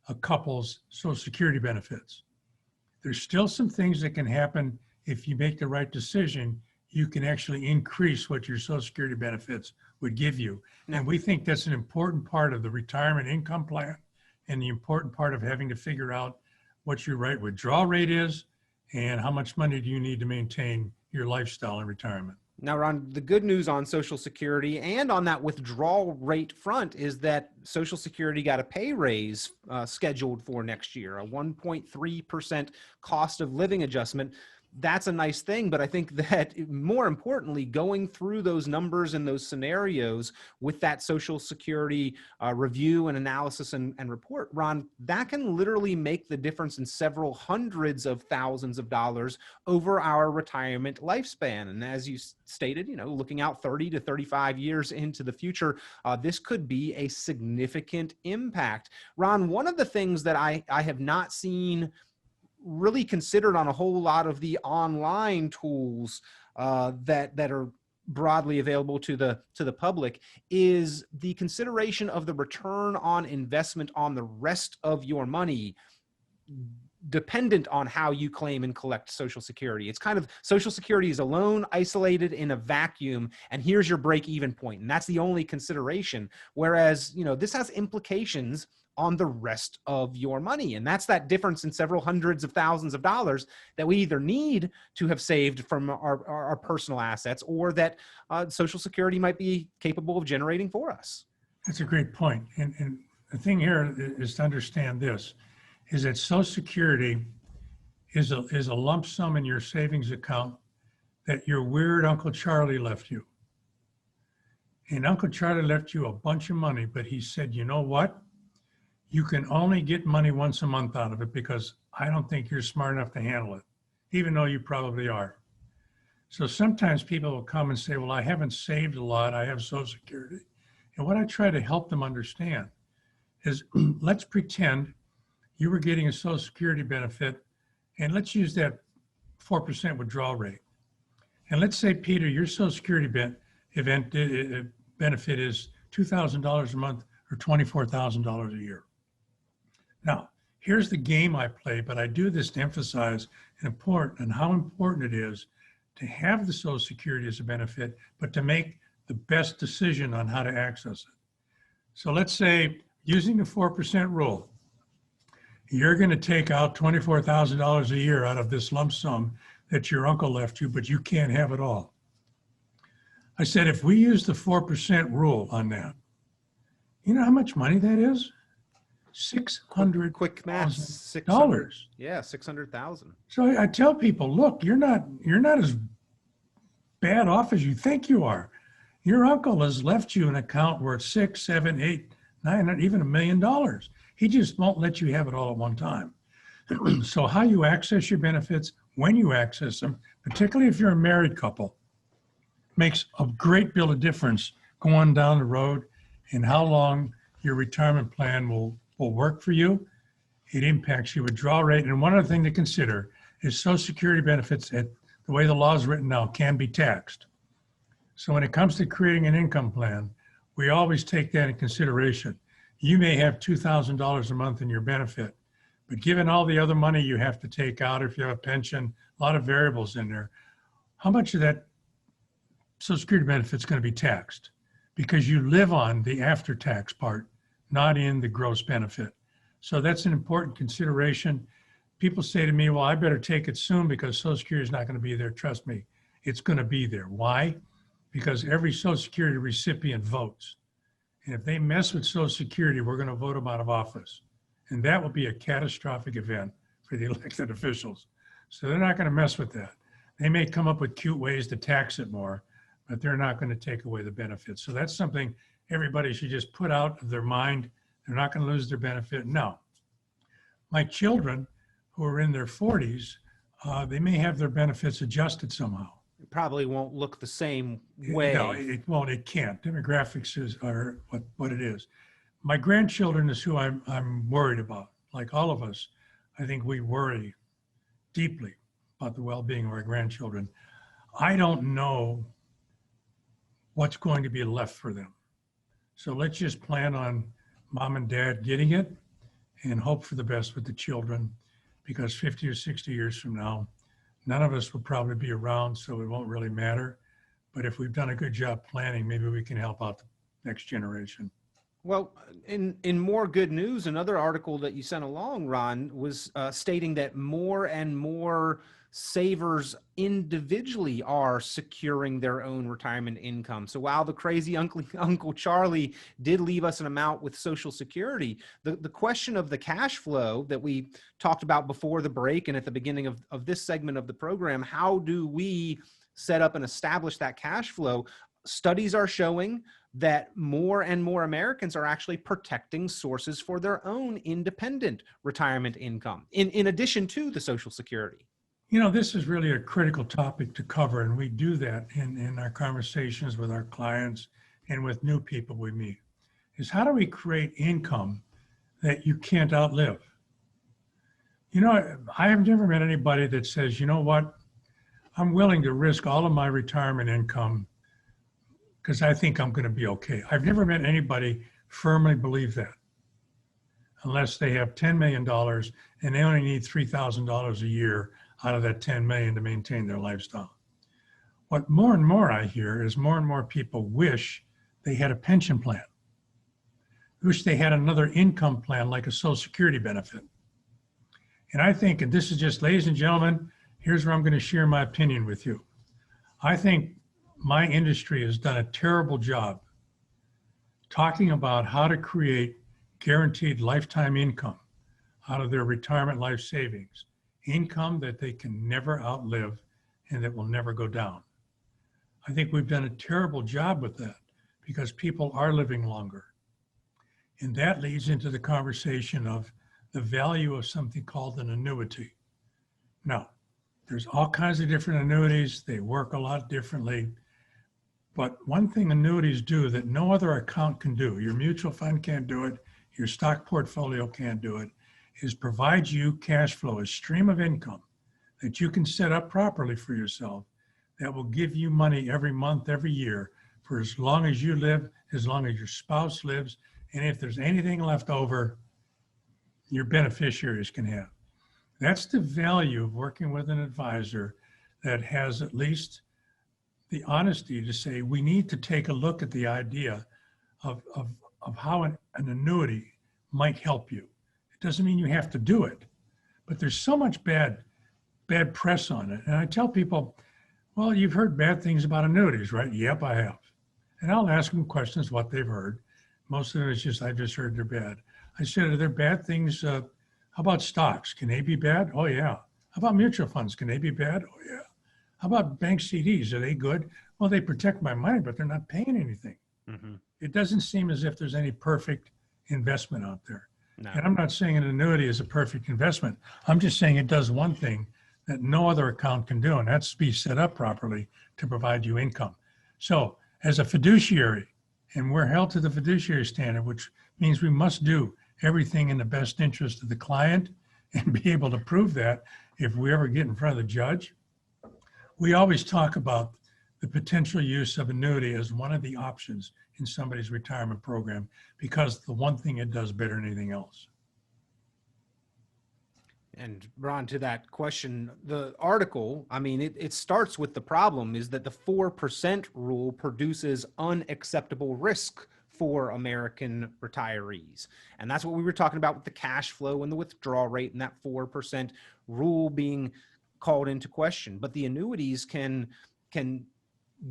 a couple's Social Security benefits. There's still some things that can happen if you make the right decision. You can actually increase what your Social Security benefits would give you. And we think that's an important part of the retirement income plan and the important part of having to figure out what your right withdrawal rate is and how much money do you need to maintain your lifestyle in retirement. Now, Ron, the good news on Social Security and on that withdrawal rate front is that Social Security got a pay raise scheduled for next year, a 1.3% cost of living adjustment. That's a nice thing, but I think that more importantly, going through those numbers and those scenarios with that Social Security review and analysis and report, Ron, that can literally make the difference in several hundreds of thousands of dollars over our retirement lifespan. And as you stated, looking out 30 to 35 years into the future, this could be a significant impact. Ron, one of the things that I have not seen really considered on a whole lot of the online tools that are broadly available to the public is the consideration of the return on investment on the rest of your money dependent on how you claim and collect Social Security. It's kind of Social Security is alone, isolated in a vacuum, and here's your break-even point, and that's the only consideration. Whereas, this has implications on the rest of your money. And that's that difference in several hundreds of thousands of dollars that we either need to have saved from our personal assets or that Social Security might be capable of generating for us. That's a great point. And the thing here is to understand this, is that Social Security is a lump sum in your savings account that your weird Uncle Charlie left you. And Uncle Charlie left you a bunch of money, but he said, you know what? You can only get money once a month out of it because I don't think you're smart enough to handle it, even though you probably are. So sometimes people will come and say, well, I haven't saved a lot. I have Social Security. And what I try to help them understand is let's pretend you were getting a Social Security benefit, and let's use that 4% withdrawal rate. And let's say, Peter, your Social Security benefit is $2,000 a month or $24,000 a year. Now, here's the game I play, but I do this to emphasize how important it is to have the Social Security as a benefit, but to make the best decision on how to access it. So let's say, using the 4% rule, you're going to take out $24,000 a year out of this lump sum that your uncle left you, but you can't have it all. I said, if we use the 4% rule on that, you know how much money that is? $600,000. Quick math. Yeah, 600,000. So I tell people, look, you're not as bad off as you think you are. Your uncle has left you an account worth $6, $7, $8, $9, even $1 million. He just won't let you have it all at one time. So how you access your benefits, when you access them, particularly if you're a married couple, makes a great deal of difference going down the road and how long your retirement plan will work for you. It impacts your withdrawal rate. And one other thing to consider is Social Security benefits, the way the law is written now, can be taxed. So when it comes to creating an income plan, we always take that in consideration. You may have $2,000 a month in your benefit, but given all the other money you have to take out, if you have a pension, a lot of variables in there, how much of that Social Security benefit is going to be taxed? Because you live on the after-tax part, not in the gross benefit. So that's an important consideration. People say to me, well, I better take it soon because Social Security is not going to be there. Trust me, it's going to be there. Why? Because every Social Security recipient votes. And if they mess with Social Security, we're going to vote them out of office. And that will be a catastrophic event for the elected officials. So they're not going to mess with that. They may come up with cute ways to tax it more, but they're not going to take away the benefits. So that's something everybody should just put out of their mind. They're not going to lose their benefit. No. My children who are in their 40s, they may have their benefits adjusted somehow. It probably won't look the same way. No, it won't. It can't. Demographics are what it is. My grandchildren is who I'm worried about. Like all of us, I think we worry deeply about the well-being of our grandchildren. I don't know what's going to be left for them. So let's just plan on mom and dad getting it and hope for the best with the children, because 50 or 60 years from now, none of us will probably be around, so it won't really matter. But if we've done a good job planning, maybe we can help out the next generation. Well, in more good news, another article that you sent along, Ron, was stating that more and more savers individually are securing their own retirement income. So while the crazy Uncle Charlie did leave us an amount with Social Security, the question of the cash flow that we talked about before the break and at the beginning of this segment of the program, how do we set up and establish that cash flow? Studies are showing that more and more Americans are actually protecting sources for their own independent retirement income, in addition to the Social Security. You know, this is really a critical topic to cover, and we do that in our conversations with our clients and with new people we meet, is how do we create income that you can't outlive? You know, I have never met anybody that says, you know what, I'm willing to risk all of my retirement income because I think I'm going to be okay. I've never met anybody firmly believe that, unless they have $10 million and they only need $3,000 a year out of that 10 million to maintain their lifestyle. What more and more I hear is more and more people wish they had a pension plan, wish they had another income plan like a Social Security benefit. And I think, and this is just, ladies and gentlemen, here's where I'm going to share my opinion with you. I think my industry has done a terrible job talking about how to create guaranteed lifetime income out of their retirement life savings, income that they can never outlive and that will never go down. I think we've done a terrible job with that because people are living longer. And that leads into the conversation of the value of something called an annuity. Now, there's all kinds of different annuities. They work a lot differently. But one thing annuities do that no other account can do, your mutual fund can't do it, your stock portfolio can't do it, is provide you cash flow, a stream of income that you can set up properly for yourself that will give you money every month, every year, for as long as you live, as long as your spouse lives, and if there's anything left over, your beneficiaries can have. That's the value of working with an advisor that has at least the honesty to say, we need to take a look at the idea of how an annuity might help you. It doesn't mean you have to do it, but there's so much bad press on it. And I tell people, well, you've heard bad things about annuities, right? Yep, I have. And I'll ask them questions, what they've heard. Most of it is just, I just heard they're bad. I said, are there bad things? How about stocks? Can they be bad? Oh, yeah. How about mutual funds? Can they be bad? Oh, yeah. How about bank CDs? Are they good? Well, they protect my money, but they're not paying anything. Mm-hmm. It doesn't seem as if there's any perfect investment out there. No. And I'm not saying an annuity is a perfect investment. I'm just saying it does one thing that no other account can do, and that's be set up properly to provide you income. So as a fiduciary, and we're held to the fiduciary standard, which means we must do everything in the best interest of the client and be able to prove that if we ever get in front of the judge. We always talk about the potential use of annuity as one of the options in somebody's retirement program because the one thing it does better than anything else. And Ron, to that question, the article, I mean, it starts with the problem is that the 4% rule produces unacceptable risk for American retirees. And that's what we were talking about with the cash flow and the withdrawal rate and that 4% rule being called into question. But the annuities can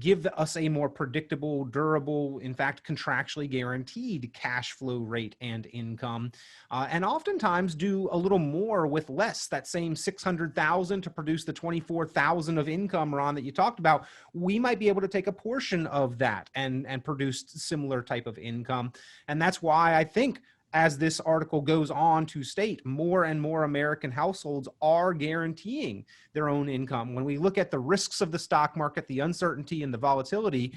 give us a more predictable, durable, in fact, contractually guaranteed cash flow rate and income, and oftentimes do a little more with less. That same 600,000 to produce the 24,000 of income, Ron, that you talked about, we might be able to take a portion of that and produce similar type of income. And that's why I think, as this article goes on to state, more and more American households are guaranteeing their own income. When we look at the risks of the stock market, the uncertainty and the volatility,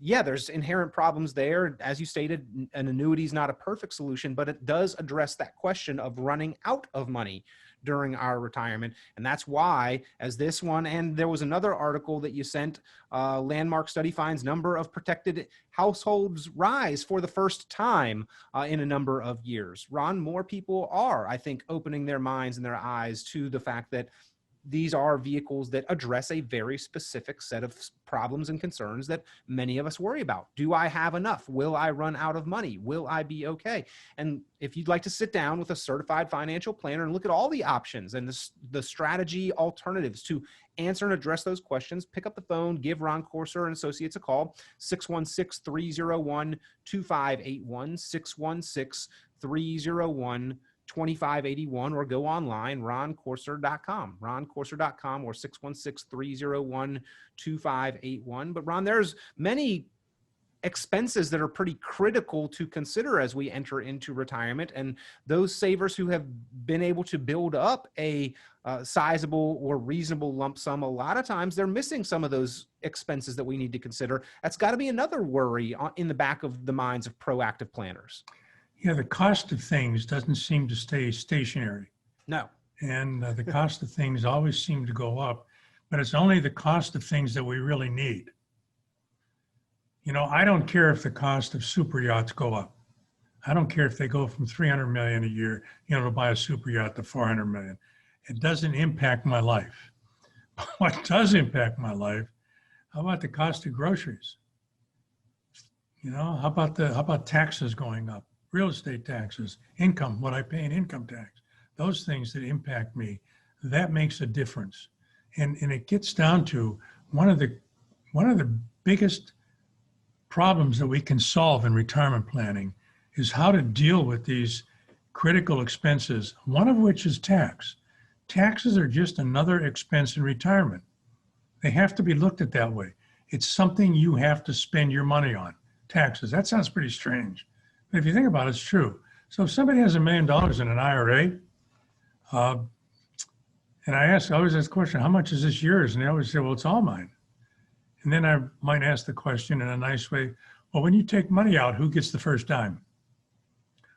yeah, there's inherent problems there. As you stated, an annuity is not a perfect solution, but it does address that question of running out of money during our retirement. And that's why, as this one, and there was another article that you sent, landmark study finds number of protected households rise for the first time in a number of years. Ron, more people are, I think, opening their minds and their eyes to the fact that these are vehicles that address a very specific set of problems and concerns that many of us worry about. Do I have enough? Will I run out of money? Will I be okay? And if you'd like to sit down with a certified financial planner and look at all the options and the strategy alternatives to answer and address those questions, pick up the phone, give Ron Corser and Associates a call, 616-301-2581, 616-301-2581, or go online, roncorser.com, roncorser.com, or 616-301-2581. But Ron, there's many expenses that are pretty critical to consider as we enter into retirement. And those savers who have been able to build up a sizable or reasonable lump sum, a lot of times they're missing some of those expenses that we need to consider. That's got to be another worry in the back of the minds of proactive planners. Yeah, the cost of things doesn't seem to stay stationary. No. And the cost of things always seem to go up, but it's only the cost of things that we really need. You know, I don't care if the cost of super yachts go up. I don't care if they go from 300 million a year, to buy a super yacht to 400 million. It doesn't impact my life. But what does impact my life, how about the cost of groceries? How about taxes going up? Real estate taxes, income, what I pay in income tax, those things that impact me, that makes a difference. And it gets down to one of the biggest problems that we can solve in retirement planning is how to deal with these critical expenses, one of which is tax. Taxes are just another expense in retirement. They have to be looked at that way. It's something you have to spend your money on, taxes. That sounds pretty strange. But if you think about it, it's true. So if somebody has $1 million in an IRA, and I always ask the question, how much is this yours? And they always say, well, it's all mine. And then I might ask the question in a nice way, well, when you take money out, who gets the first dime?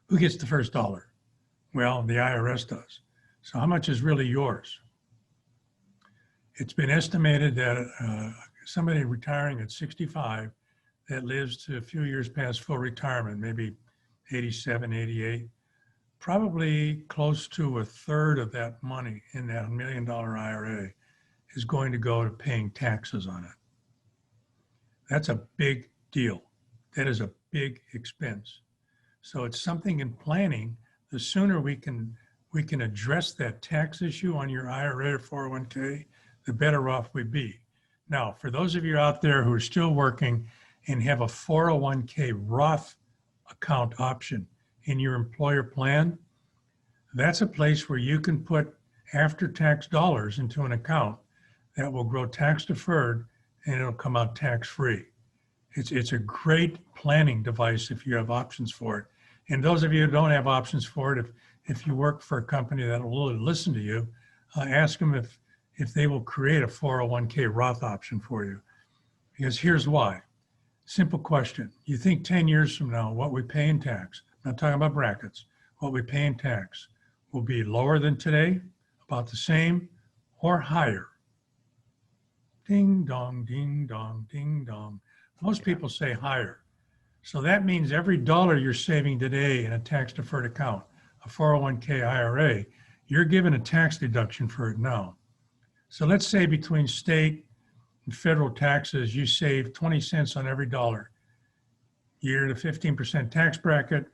Who gets the first dollar? Well, the IRS does. So how much is really yours? It's been estimated that somebody retiring at 65 that lives to a few years past full retirement, maybe 87, 88, probably close to a third of that money in that $1 million IRA is going to go to paying taxes on it. That's a big deal. That is a big expense. So it's something in planning, the sooner we can address that tax issue on your IRA or 401k, the better off we be. Now, for those of you out there who are still working and have a 401k Roth account option in your employer plan, that's a place where you can put after-tax dollars into an account that will grow tax deferred and it'll come out tax-free. It's a great planning device if you have options for it. And those of you who don't have options for it, if you work for a company that will really listen to you, ask them if they will create a 401k Roth option for you. Because here's why. Simple question. You think 10 years from now, what we pay in tax, I'm not talking about brackets, what we pay in tax will be lower than today, about the same, or higher? Ding dong, ding dong, ding dong. Most people say higher. So that means every dollar you're saving today in a tax deferred account, a 401k IRA, you're given a tax deduction for it now. So let's say between state and federal taxes, you save 20 cents on every dollar. You're in a 15% tax bracket,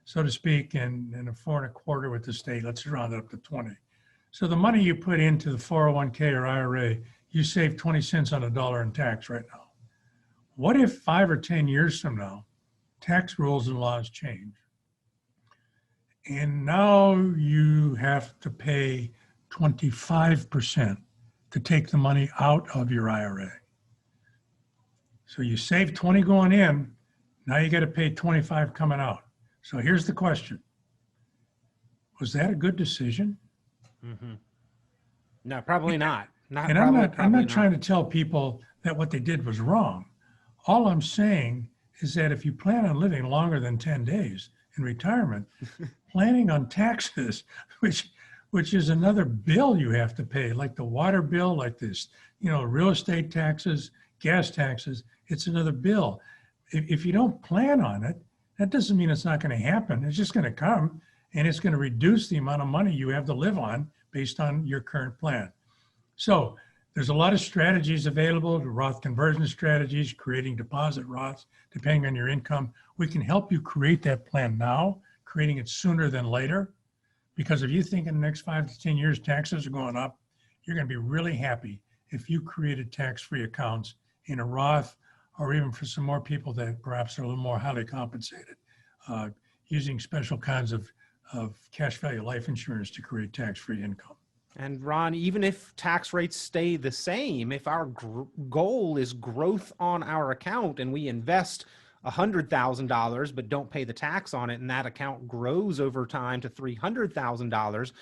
so to speak, and a 4.25% with the state. Let's round it up to 20. So the money you put into the 401k or IRA, you save 20 cents on a dollar in tax right now. What if 5 or 10 years from now, tax rules and laws change? And now you have to pay 25% to take the money out of your IRA. So you save 20 going in, now you got to pay 25 coming out. So here's the question. Was that a good decision? Mm-hmm. No, probably not. And I'm not trying to tell people that what they did was wrong. All I'm saying is that if you plan on living longer than 10 days in retirement, planning on taxes, which is another bill you have to pay, like the water bill, like this, real estate taxes, gas taxes, it's another bill. If you don't plan on it, that doesn't mean it's not going to happen. It's just going to come, and it's going to reduce the amount of money you have to live on based on your current plan. So there's a lot of strategies available, the Roth conversion strategies, creating deposit Roths, depending on your income. We can help you create that plan now, creating it sooner than later. Because if you think in the next 5 to 10 years, taxes are going up, you're going to be really happy if you created tax-free accounts in a Roth, or even for some more people that perhaps are a little more highly compensated, using special kinds of cash value life insurance to create tax-free income. And Ron, even if tax rates stay the same, if our goal is growth on our account and we invest $100,000 but don't pay the tax on it, and that account grows over time to $300,000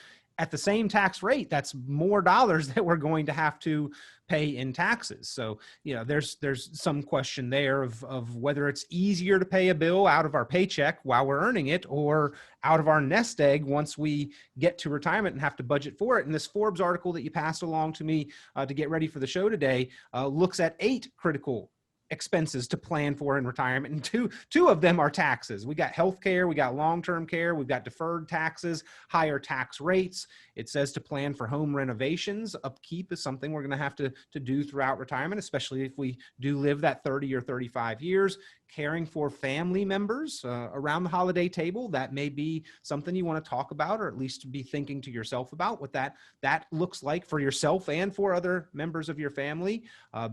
at the same tax rate, that's more dollars that we're going to have to pay in taxes. So, there's some question there of whether it's easier to pay a bill out of our paycheck while we're earning it, or out of our nest egg once we get to retirement and have to budget for it. And this Forbes article that you passed along to me to get ready for the show today looks at 8 critical expenses to plan for in retirement, and two of them are taxes. We got healthcare, we got long-term care, we've got deferred taxes, higher tax rates. It says to plan for home renovations. Upkeep is something we're going to have to do throughout retirement, especially if we do live that 30 or 35 years. Caring for family members around the holiday table, that may be something you want to talk about, or at least be thinking to yourself about what that looks like for yourself and for other members of your family.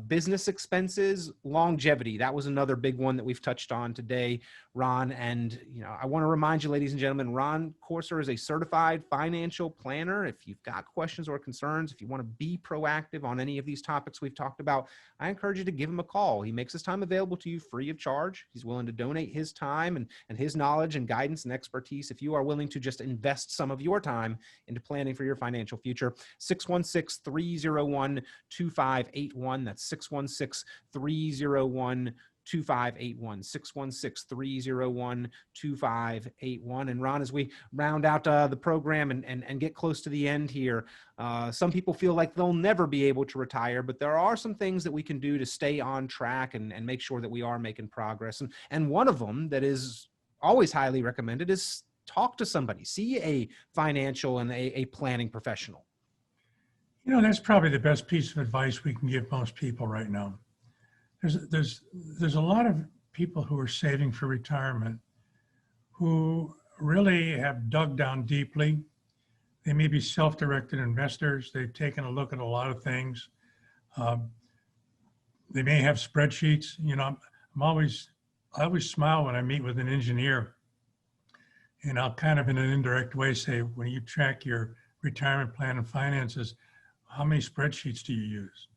Business expenses, longevity, that was another big one that we've touched on today, Ron. And I want to remind you, ladies and gentlemen, Ron Courser is a certified financial planner. If you've got questions or concerns, if you want to be proactive on any of these topics we've talked about, I encourage you to give him a call. He makes his time available to you free of charge. He's willing to donate his time and his knowledge and guidance and expertise if you are willing to just invest some of your time into planning for your financial future. 616-301-2581. That's 616-301-2581. 616-301-2581. And Ron, as we round out the program and get close to the end here, some people feel like they'll never be able to retire, but there are some things that we can do to stay on track and make sure that we are making progress. And one of them that is always highly recommended is talk to somebody, see a financial and a planning professional. That's probably the best piece of advice we can give most people right now. There's a lot of people who are saving for retirement who really have dug down deeply. They may be self-directed investors. They've taken a look at a lot of things. They may have spreadsheets. I always smile when I meet with an engineer, and I'll kind of in an indirect way say, when you track your retirement plan and finances, how many spreadsheets do you use?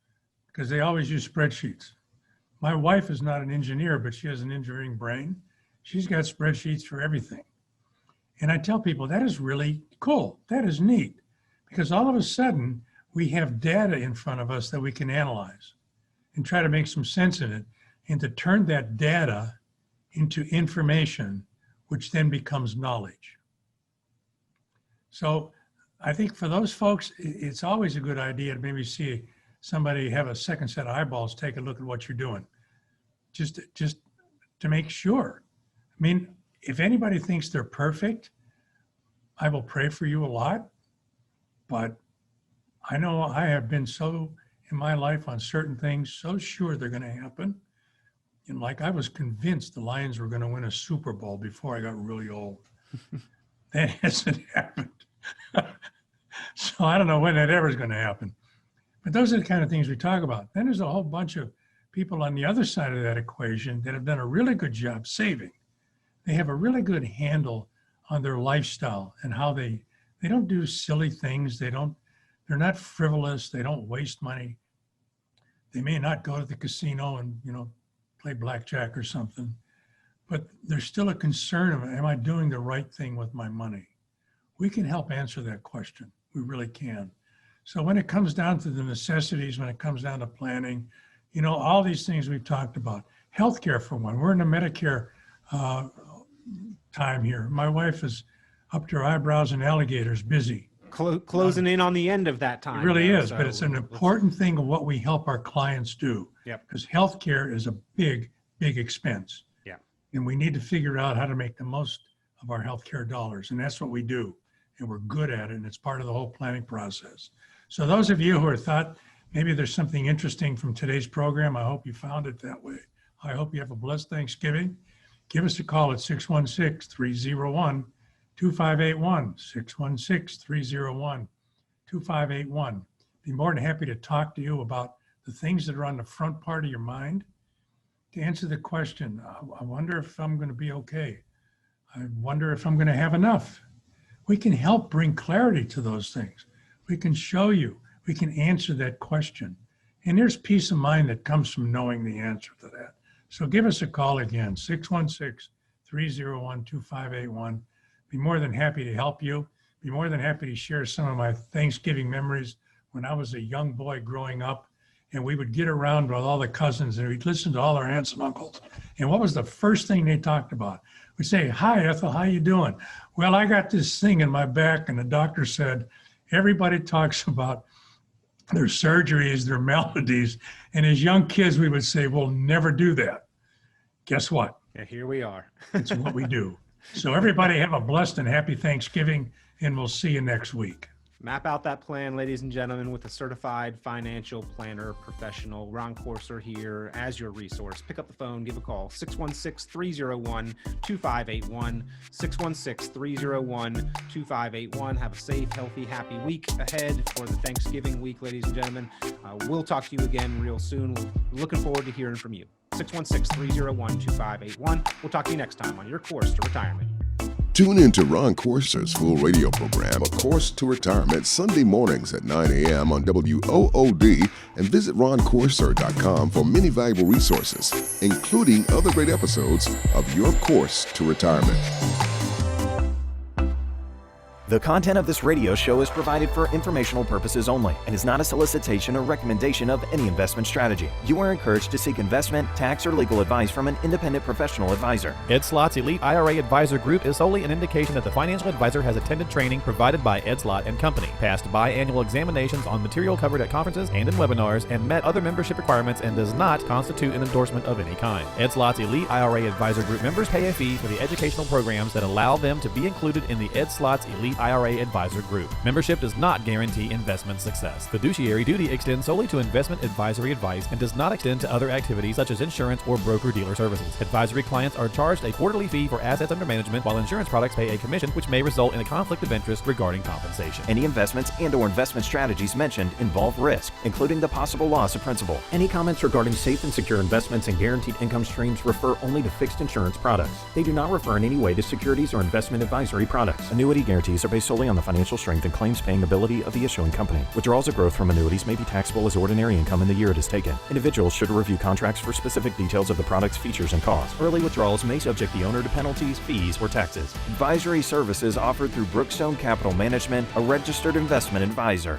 Because they always use spreadsheets. My wife is not an engineer, but she has an engineering brain. She's got spreadsheets for everything. And I tell people that is really cool. That is neat, because all of a sudden we have data in front of us that we can analyze and try to make some sense in it, and to turn that data into information, which then becomes knowledge. So I think for those folks, it's always a good idea to maybe see somebody have a second set of eyeballs, take a look at what you're doing, just to make sure. I mean, if anybody thinks they're perfect, I will pray for you a lot, but I know I have been so in my life on certain things, so sure they're going to happen. And like I was convinced the Lions were going to win a Super Bowl before I got really old. That hasn't happened. So I don't know when that ever is going to happen. But those are the kind of things we talk about. Then there's a whole bunch of people on the other side of that equation that have done a really good job saving. They have a really good handle on their lifestyle and how they don't do silly things. They're not frivolous. They don't waste money. They may not go to the casino and, play blackjack or something, but there's still a concern of, am I doing the right thing with my money? We can help answer that question. We really can. So when it comes down to the necessities, when it comes down to planning, all these things we've talked about, healthcare for one, we're in the Medicare time here. My wife is up to her eyebrows and alligators busy. Closing in on the end of that time. It really now, is, but it's an important thing of what we help our clients do. Yep. Because healthcare is a big, big expense. Yeah. And we need to figure out how to make the most of our healthcare dollars. And that's what we do. And we're good at it. And it's part of the whole planning process. So those of you who are thought maybe there's something interesting from today's program, I hope you found it that way. I hope you have a blessed Thanksgiving. Give us a call at 616-301-2581, 616-301-2581. Be more than happy to talk to you about the things that are on the front part of your mind. To answer the question, I wonder if I'm going to be okay. I wonder if I'm going to have enough. We can help bring clarity to those things. We can show you. We can answer that question. And there's peace of mind that comes from knowing the answer to that. So give us a call again, 616-301-2581. Be more than happy to help you. Be more than happy to share some of my Thanksgiving memories when I was a young boy growing up, and we would get around with all the cousins and we'd listen to all our aunts and uncles. And what was the first thing they talked about? We'd say, "Hi, Ethel, how you doing?" "Well, I got this thing in my back," and the doctor said, everybody talks about their surgeries, their maladies. And as young kids, we would say, "We'll never do that." Guess what? Yeah, here we are. It's what we do. So everybody have a blessed and happy Thanksgiving, and we'll see you next week. Map out that plan, ladies and gentlemen, with a certified financial planner professional. Ron Courser here as your resource. Pick up the phone, give a call, 616-301-2581, 616-301-2581. Have a safe, healthy, happy week ahead for the Thanksgiving week, ladies and gentlemen. We'll talk to you again real soon. We're looking forward to hearing from you. 616-301-2581. We'll talk to you next time on your course to retirement. Tune in to Ron Courser's full radio program, A Course to Retirement, Sunday mornings at 9 a.m. on WOOD, and visit roncourser.com for many valuable resources, including other great episodes of Your Course to Retirement. The content of this radio show is provided for informational purposes only and is not a solicitation or recommendation of any investment strategy. You are encouraged to seek investment, tax, or legal advice from an independent professional advisor. Ed Slott's Elite IRA Advisor Group is solely an indication that the financial advisor has attended training provided by Ed Slott and Company, passed biannual examinations on material covered at conferences and in webinars, and met other membership requirements, and does not constitute an endorsement of any kind. Ed Slott's Elite IRA Advisor Group members pay a fee for the educational programs that allow them to be included in the Ed Slott's Elite IRA Advisor Group. Membership does not guarantee investment success. Fiduciary duty extends solely to investment advisory advice and does not extend to other activities such as insurance or broker-dealer services. Advisory clients are charged a quarterly fee for assets under management, while insurance products pay a commission, which may result in a conflict of interest regarding compensation. Any investments and/or investment strategies mentioned involve risk, including the possible loss of principal. Any comments regarding safe and secure investments and guaranteed income streams refer only to fixed insurance products. They do not refer in any way to securities or investment advisory products. Annuity guarantees are based solely on the financial strength and claims-paying ability of the issuing company. Withdrawals of growth from annuities may be taxable as ordinary income in the year it is taken. Individuals should review contracts for specific details of the product's features and costs. Early withdrawals may subject the owner to penalties, fees, or taxes. Advisory services offered through Brookstone Capital Management, a registered investment advisor.